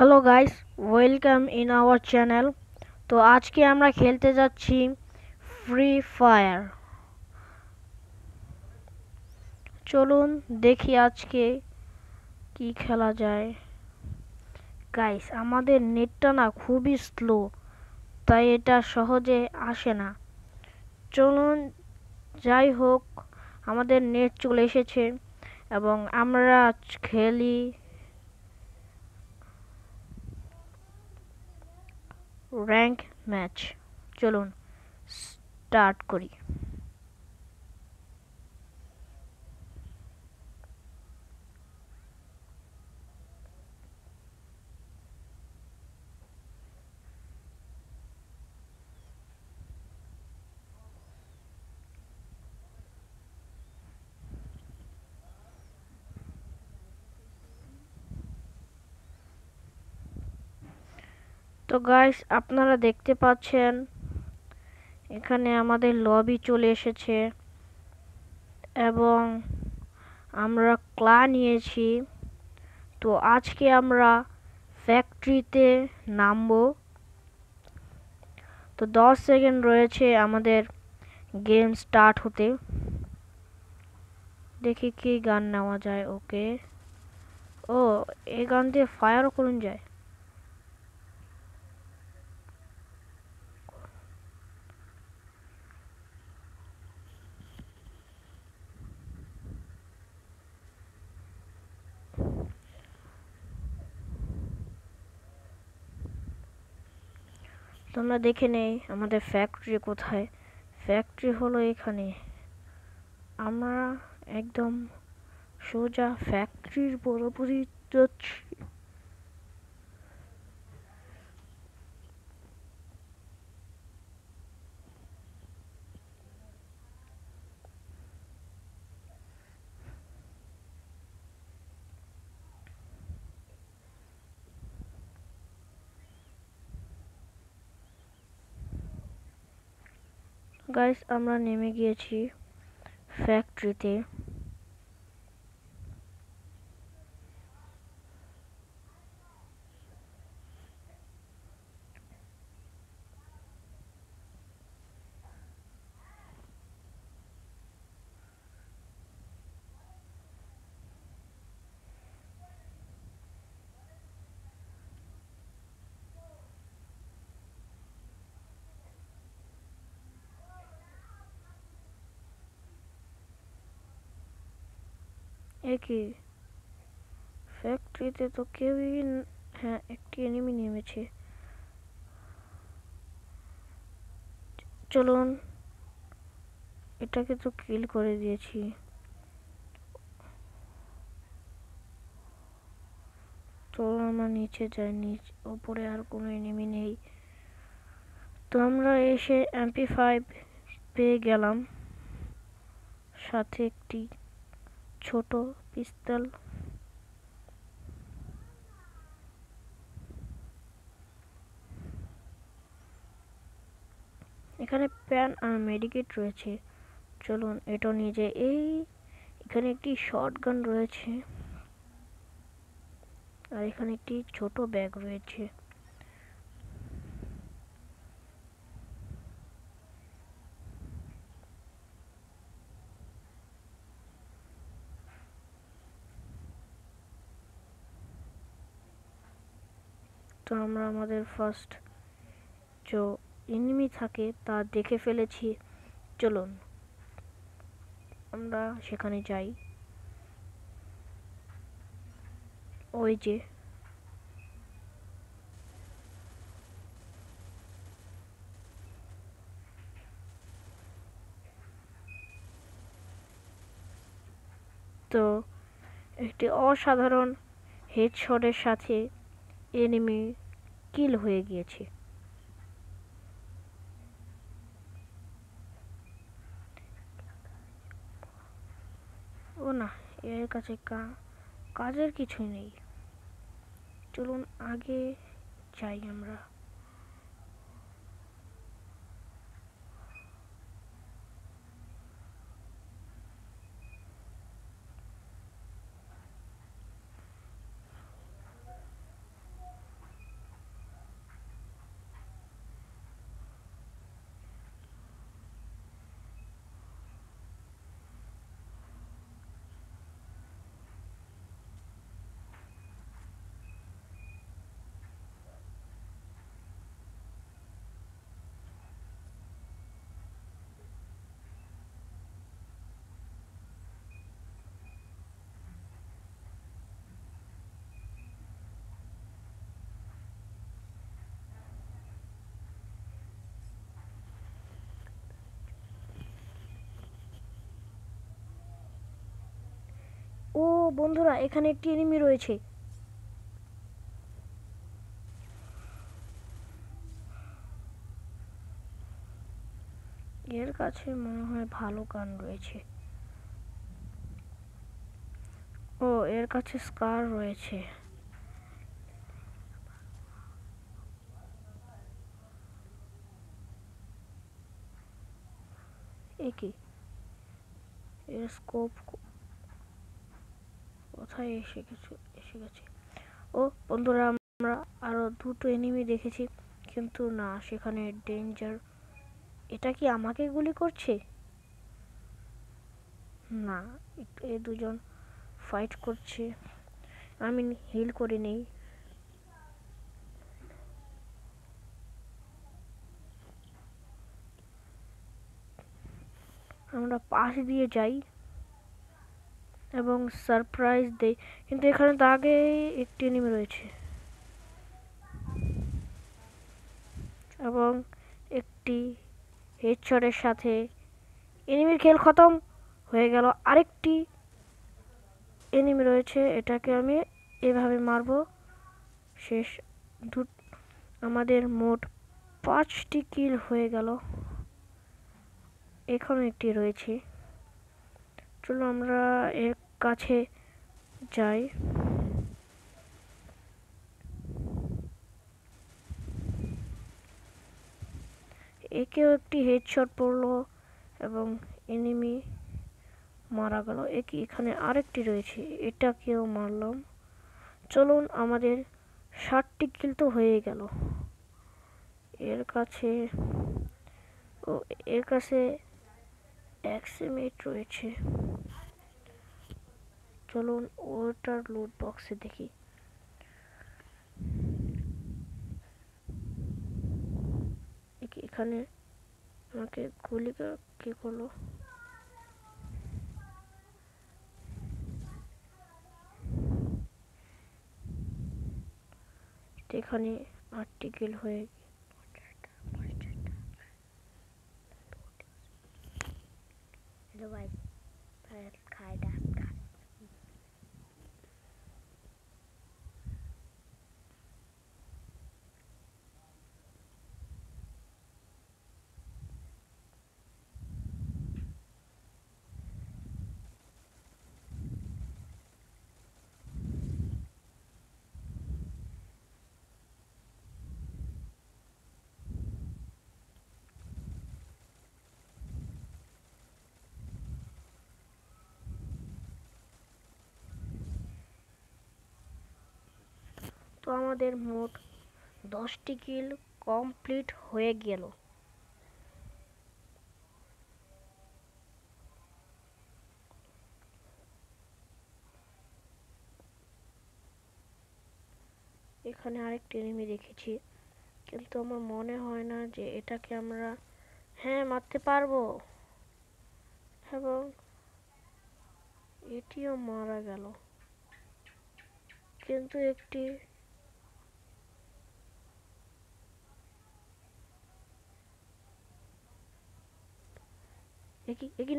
Hello guys, welcome in our channel. তো আজকে আমরা খেলতে যাচ্ছি ফ্রি ফায়ার। চলুন দেখি আজকে কি খেলা যায়। গাইস, আমাদের নেটটা না খুবই স্লো, তাই এটা সহজে আসে না। চলুন, যাই হোক, আমাদের নেট চলে এসেছে এবং আমরা খেলি র্যাঙ্ক ম্যাচ। চলুন স্টার্ট করি। তো গাইস, আপনারা দেখতে পাচ্ছেন এখানে আমাদের লবি চলে এসেছে এবং আমরা ক্লা নিয়েছি। তো আজকে আমরা ফ্যাক্টরিতে নামবো। তো 10 সেকেন্ড রয়েছে আমাদের গেম স্টার্ট হতে। দেখি কি গান নেওয়া যায়। ওকে, ও, এই গান দিয়ে ফায়ারও করুন যায়। তোমরা দেখে নেই আমাদের ফ্যাক্টরি কোথায়। ফ্যাক্টরি হলো এখানে। আমরা একদম সোজা ফ্যাক্টরির বরাবরই যাচ্ছি। গাইস, আমরা নেমে গিয়েছি ফ্যাক্টরিতে। একই ফ্যাক্টরিতে তো কেউই হ্যাঁ, একটি এনিমি নেমেছে। চলুন, এটাকে তো কিল করে দিয়েছি। চলুন আমরা নিচে যাই। ওপরে আর কোনো এনিমি নেই। তো আমরা এসে MP5 পেয়ে গেলাম, সাথে একটি ছোট পিস্তল। এখানে প্যান আর মেডিকেট রয়েছে। চলুন এটা নিয়ে যাই। এখানে একটি শটগান রয়েছে আর এখানে একটি ছোট ব্যাগ রয়েছে। তো আমরা আমাদের ফার্স্ট যে এনিমি থাকে তা দেখে ফেলেছি। চলুন আমরা সেখানে যাই। ওই যে, তো একটি অসাধারণ হেডশটের সাথে এনিমি কিল হয়ে গিয়েছে। ও না, এর কাছে কাজের কিছুই নেই। চলুন আগে যাই আমরা। ও বন্ধুরা, এখানে একটি এনিমি রয়েছে। এর কাছে মনে হয় ভালো গান রয়েছে। ও, এর কাছে স্কার রয়েছে। একই, এর স্কোপ কোথায় এসে গেছে। ও বন্ধুরা, আমরা আরো দুটো এনিমি দেখেছি, কিন্তু না, সেখানে ডেঞ্জার। এটা কি আমাকে গুলি করছে? না, এ দুজন ফাইট করছে। আমি হিল করে নেই। আমরা পাশ দিয়ে যাই এবং সারপ্রাইজ দেই, কিন্তু এখানে তো আগে একটি এনিমি রয়েছে এবং একটি হেডশটের সাথে এনিমির খেল খতম হয়ে গেল। আরেকটি এনিমি রয়েছে, এটাকে আমি এভাবে মারবো। শেষ। আমাদের মোট 5টি কিল হয়ে গেল। এখানে একটি রয়েছে, চলো আমরা এর কাছে যাই। একেও একটি হেডশট পড়লো এবং এনিমি মারা গেল। এখানে আরেকটি রয়েছে, এটাকেও মারলাম। চলুন, আমাদের 60টি কিল তো হয়ে গেল। এর কাছে এর কাছে এক্সিমেট রয়েছে। চলুন ওটার লুট বক্সে দেখি। এখানে আমাকে গুলি কি করলো? এখানে 8টি কিল হয়ে তো আমাদের মোট 10টি কিল কমপ্লিট হয়ে গেল। এখানে আরেকটি এনিমি দেখেছি, কিন্তু আমার মনে হয় না যে এটাকে আমরা মারতে পারবো। এবং এটিও মারা গেল, কিন্তু একটি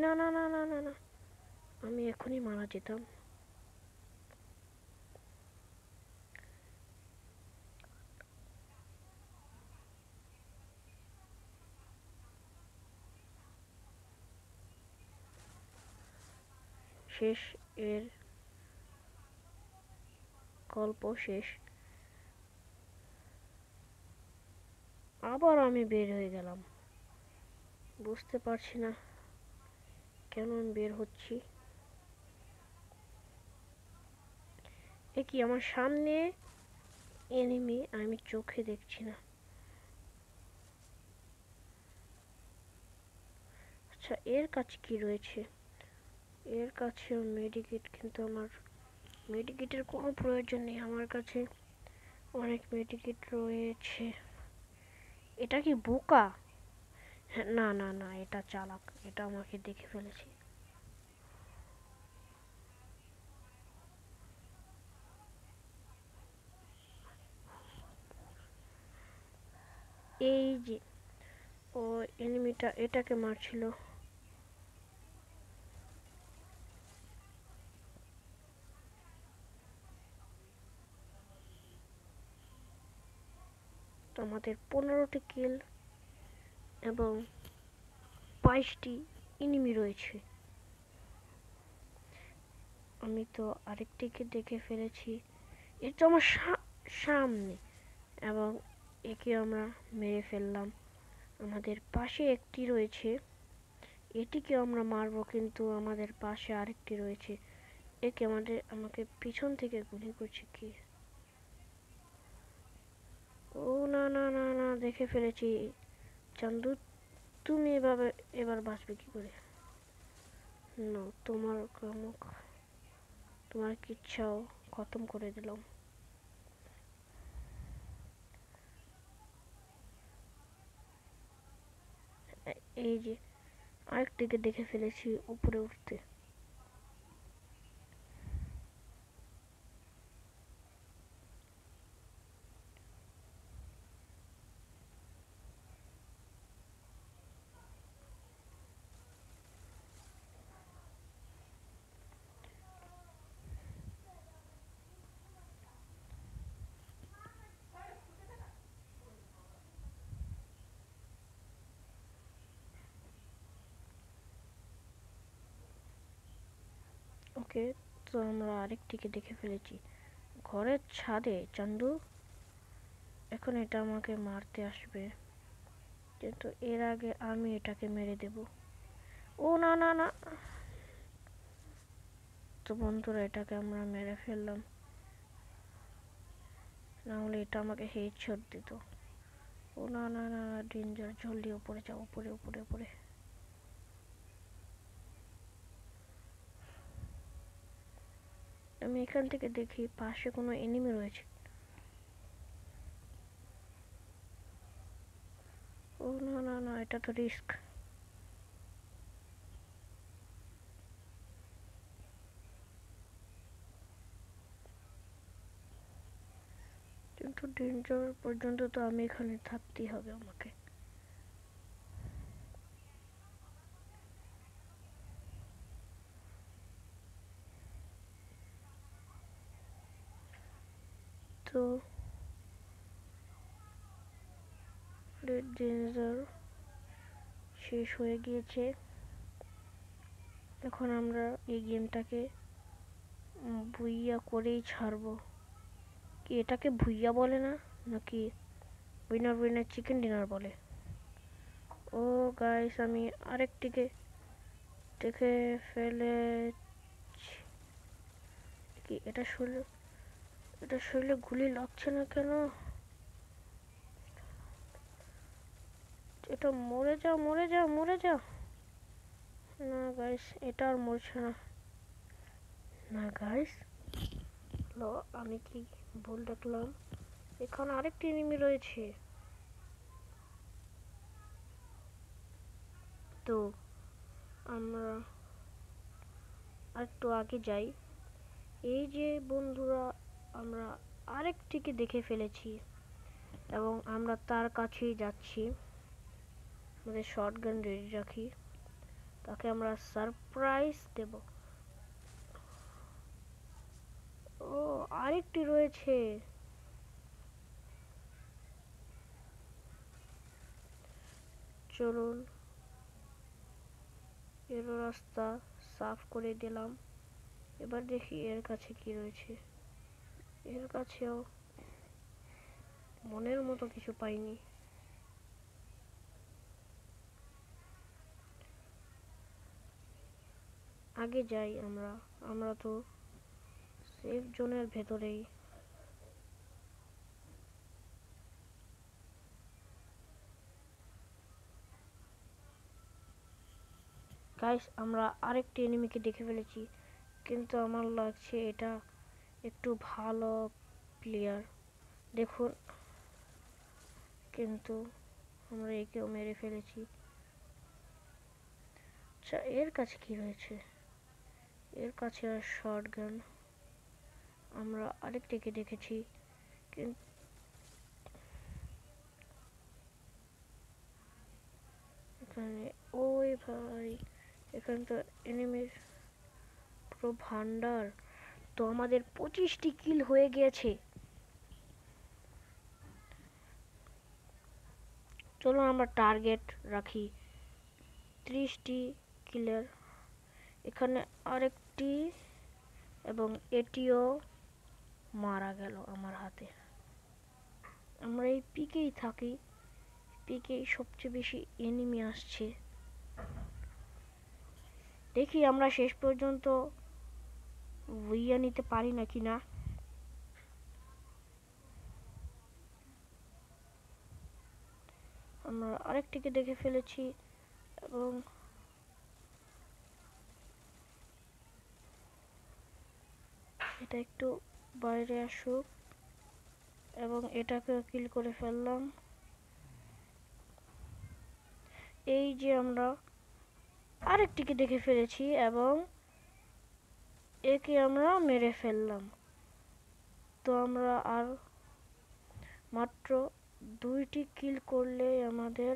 না না না না না না, আমি এখনই মারা যেতাম। শেষ, এর গল্প শেষ। আবার আমি বের হয়ে গেলাম, বুঝতে পারছি না কেন আমি বের হচ্ছি। আমার সামনে এনিমি, আমি চোখে দেখছি না। আচ্ছা, এর কাছে কি রয়েছে? এর কাছেও মেডিকেট, কিন্তু আমার মেডিকেটের কোনো প্রয়োজন নেই, আমার কাছে অনেক মেডিকেট রয়েছে। এটা কি বোকা? না না না, এটা চালাক, এটা আমাকে দেখে ফেলেছে। এই যে ও এনিমিটা এটাকে মারছিল। তো আমাদের 15টি কিল এবং 22টি এনিমি রয়েছে। আমি তো আরেকটিকে দেখে ফেলেছি, এটা আমার সামনে, এবং একে আমরা মেরে ফেললাম। আমাদের পাশে একটি রয়েছে, এটিকে আমরা মারবো, কিন্তু আমাদের পাশে আরেকটি রয়েছে, একে আমাকে পিছন থেকে গুলি করছে কি। ও না না না না, দেখে ফেলেছি। চান্দু, তুমি এবার বাঁচবে কি করে? না, তোমার কিচ্ছাও খতম করে দিলাম। এই যে আরেকটিকে দেখে ফেলেছি উপরে উঠতে। ওকে, তো আমরা আরেকটিকে দেখে ফেলেছি ঘরের ছাদে। চান্দু, এখন এটা আমাকে মারতে আসবে, কিন্তু এর আগে আমি এটাকে মেরে দেব। ও না না না, তো বন্ধুরা এটাকে আমরা মেরে ফেললাম, না হলে এটা আমাকে হেডশট দিত। ও না না না, ডেঞ্জার, জলদি উপরে যাও, উপরে উপরে উপরে। আমি এখান থেকে দেখি পাশে কোনো এনিমি রয়েছে। ও না না না, এটা তো রিস্ক। কিন্তু ডেঞ্জার পর্যন্ত তো আমি এখানে থাকতেই হবে আমাকে। তো ডেঞ্জার শেষ হয়ে গিয়েছে। এখন আমরা এই গেমটাকে ভুইয়া করেই ছাড়বো। কি এটাকে ভুইয়া বলে না, নাকি উইনার উইনার চিকেন ডিনার বলে? ও গাইস, আমি আরেকটিকে দেখে ফেলেছি। কি এটা শরীরে গুলি লাগছে না কেন? এটা মরে যাও, মরে যাও, মরে যাও। না গাইস, এটা আর মরছে না। না গাইস, আমি কি ভুল দেখলাম? এখানে আরেকটি এনিমি রয়েছে। তো আমরা আরেকটু আগে যাই। এই যে বন্ধুরা, আমরা আরেকটিকে দেখে ফেলেছি এবং আমরা তার কাছেই যাচ্ছি। আমাদের শটগান রেডি রাখি, তাকে আমরা সারপ্রাইজ দেব। ও, আরেকটি রয়েছে। চলুন, এর রাস্তা সাফ করে দিলাম। এবার দেখি এর কাছে কি রয়েছে। এর কাছেও মনের মতো কিছু পাইনি। আগে যাই আমরা তো সেফ জোনের ভেতরেই। গাইস, আমরা আরেকটি এনিমিকে দেখে ফেলেছি, কিন্তু আমার লাগছে এটা একটু ভালো প্লেয়ার। দেখুন, কিন্তু আমরা একেও মেরে ফেলেছি। আচ্ছা, এর কাছে কি রয়েছে? এর কাছে আর শটগান। আমরা আরেকটিকে দেখেছি, কিন্তু এখানে, ওই ভাই, এখানে তো এনিমির পুরো ভান্ডার। তো আমাদের 25টি কিল হয়ে গিয়েছে। চলুন আমরা টার্গেট রাখি 30টি কিলের। এখানে আরেকটি, এবং এটিও মারা গেল আমার হাতে। আমরা এই পিকেই থাকি, পিকেই সবচেয়ে বেশি এনিমি আসছে। দেখি আমরা শেষ পর্যন্ত বইয়া নিতে পারি নাকি না। আমরা আরেকটিকে দেখে ফেলেছি, এবং এটা একটু বাইরে আসুক, এবং এটাকে কিল করে ফেললাম। এই যে আমরা আরেকটিকে দেখে ফেলেছি, এবং একে আমরা মেরে ফেললাম। তো আমরা আর মাত্র 2টি কিল করলে আমাদের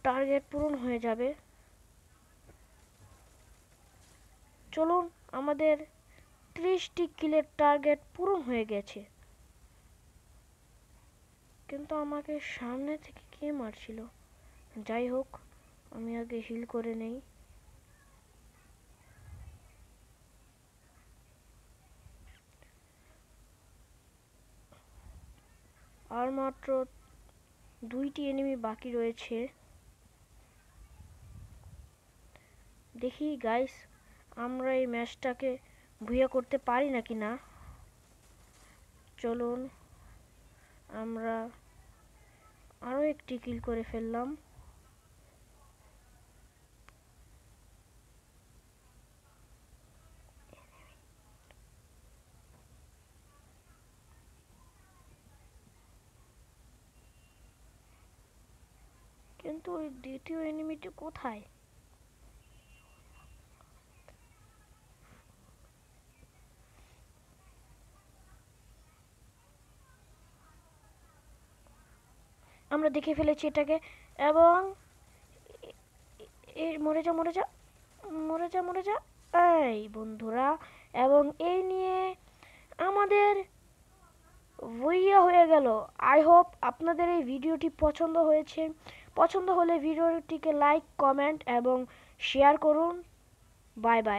টার্গেট পূরণ হয়ে যাবে। চলুন, আমাদের 30টি কিলের টার্গেট পূরণ হয়ে গেছে। কিন্তু আমাকে সামনে থেকে কে মারছিল? যাই হোক, আমি আগে হিল করে নেই। আর মাত্র 2টি এনিমি বাকি রয়েছে। দেখি গাইস, আমরা এই ম্যাচটাকে ভুইয়া করতে পারি নাকি না। চলুন, আমরা আরো একটি কিল করে ফেললাম। কিন্তু ওই দ্বিতীয় এনিমিটি কোথায়? আমরা দেখে ফেলেছি এটাকে, এবং মরে যা মরে যা মরে যা মরে যা। এই বন্ধুরা, এবং এই নিয়ে আমাদের ভুইয়া হয়ে গেল। আই হোপ আপনাদের এই ভিডিওটি পছন্দ হয়েছে। পছন্দ হলে ভিডিওটিকে লাইক, কমেন্ট এবং শেয়ার করুন। Bye bye.